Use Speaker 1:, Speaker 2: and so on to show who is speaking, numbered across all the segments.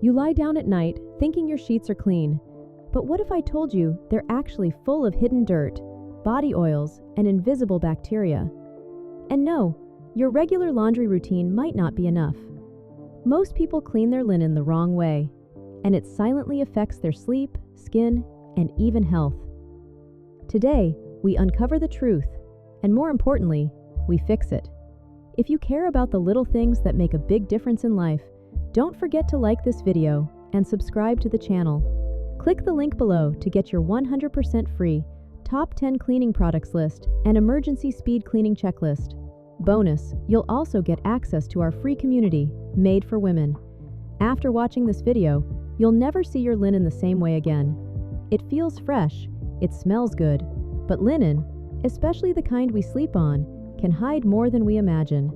Speaker 1: You lie down at night thinking your sheets are clean. But what if I told you they're actually full of hidden dirt, body oils, and invisible bacteria? And no, your regular laundry routine might not be enough. Most people clean their linen the wrong way, and it silently affects their sleep, skin, and even health. Today, we uncover the truth, and more importantly, we fix it. If you care about the little things that make a big difference in life, don't forget to like this video and subscribe to the channel. Click the link below to get your 100% free Top 10 Cleaning Products list and Emergency Speed Cleaning Checklist. Bonus, you'll also get access to our free community, Made for Women. After watching this video, you'll never see your linen the same way again. It feels fresh, it smells good, but linen, especially the kind we sleep on, can hide more than we imagine.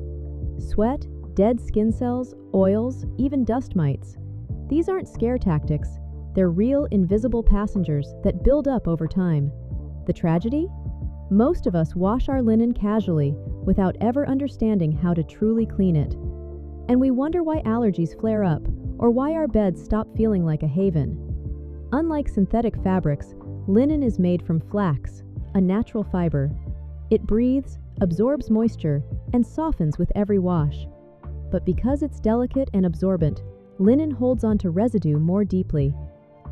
Speaker 1: Sweat, dead skin cells, oils, even dust mites. These aren't scare tactics, they're real invisible passengers that build up over time. The tragedy? Most of us wash our linen casually without ever understanding how to truly clean it. And we wonder why allergies flare up or why our beds stop feeling like a haven. Unlike synthetic fabrics, linen is made from flax, a natural fiber. It breathes, absorbs moisture, and softens with every wash. But because it's delicate and absorbent, linen holds onto residue more deeply.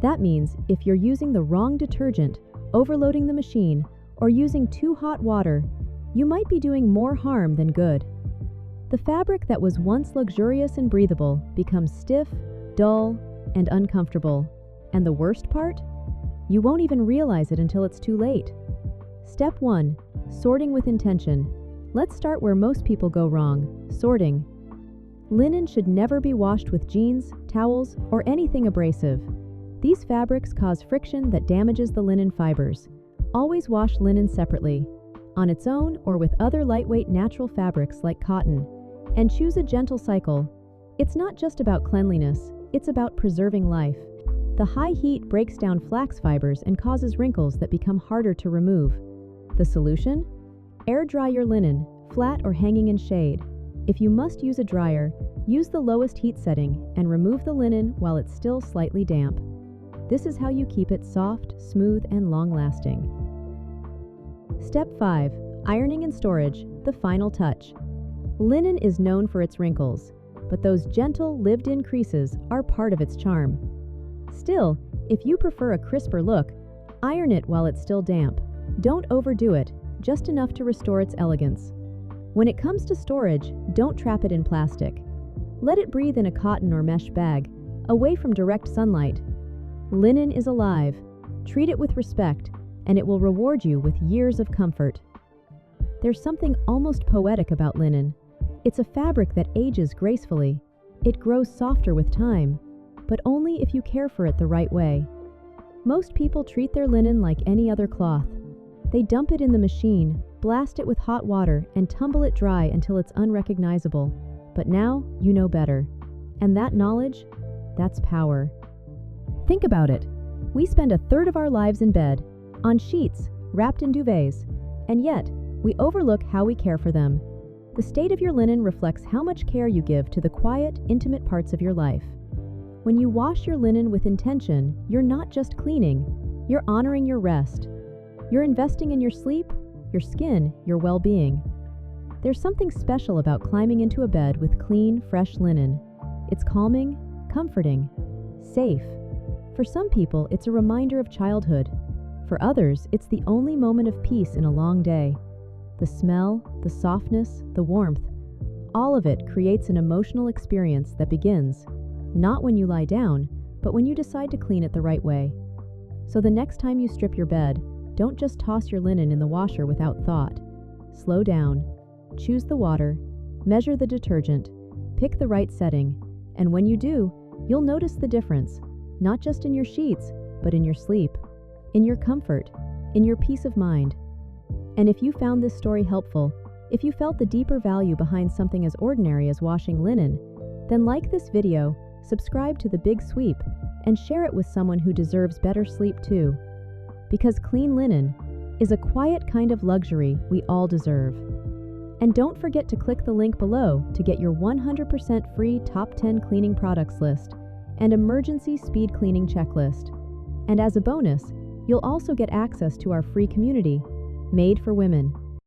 Speaker 1: That means if you're using the wrong detergent, overloading the machine, or using too hot water, you might be doing more harm than good. The fabric that was once luxurious and breathable becomes stiff, dull, and uncomfortable. And the worst part? You won't even realize it until it's too late. Step 1. Sorting with intention. Let's start where most people go wrong: sorting. Linen should never be washed with jeans, towels, or anything abrasive. These fabrics cause friction that damages the linen fibers. Always wash linen separately, on its own or with other lightweight natural fabrics like cotton. And choose a gentle cycle. It's not just about cleanliness, it's about preserving life. The high heat breaks down flax fibers and causes wrinkles that become harder to remove. The solution? Air dry your linen, flat or hanging in shade. If you must use a dryer, use the lowest heat setting and remove the linen while it's still slightly damp. This is how you keep it soft, smooth, and long-lasting. Step 5. Ironing and storage, the final touch. Linen is known for its wrinkles, but those gentle, lived-in creases are part of its charm. Still, if you prefer a crisper look, iron it while it's still damp. Don't overdo it, just enough to restore its elegance. When it comes to storage, don't trap it in plastic. Let it breathe in a cotton or mesh bag, away from direct sunlight. Linen is alive. Treat it with respect, and it will reward you with years of comfort. There's something almost poetic about linen. It's a fabric that ages gracefully. It grows softer with time, but only if you care for it the right way. Most people treat their linen like any other cloth. They dump it in the machine, blast it with hot water, and tumble it dry until it's unrecognizable. But now, you know better. And that knowledge? That's power. Think about it. We spend a third of our lives in bed, on sheets, wrapped in duvets, and yet, we overlook how we care for them. The state of your linen reflects how much care you give to the quiet, intimate parts of your life. When you wash your linen with intention, you're not just cleaning, you're honoring your rest. You're investing in your sleep, your skin, your well-being. There's something special about climbing into a bed with clean, fresh linen. It's calming, comforting, safe. For some people, it's a reminder of childhood. For others, it's the only moment of peace in a long day. The smell, the softness, the warmth, all of it creates an emotional experience that begins, not when you lie down, but when you decide to clean it the right way. So the next time you strip your bed, don't just toss your linen in the washer without thought. Slow down, choose the water, measure the detergent, pick the right setting, and when you do, you'll notice the difference, not just in your sheets, but in your sleep, in your comfort, in your peace of mind. And if you found this story helpful, if you felt the deeper value behind something as ordinary as washing linen, then like this video, subscribe to The Big Sweep, and share it with someone who deserves better sleep too. Because clean linen is a quiet kind of luxury we all deserve. And don't forget to click the link below to get your 100% free Top 10 Cleaning Products list and emergency speed cleaning checklist. And as a bonus, you'll also get access to our free community, Made for Women.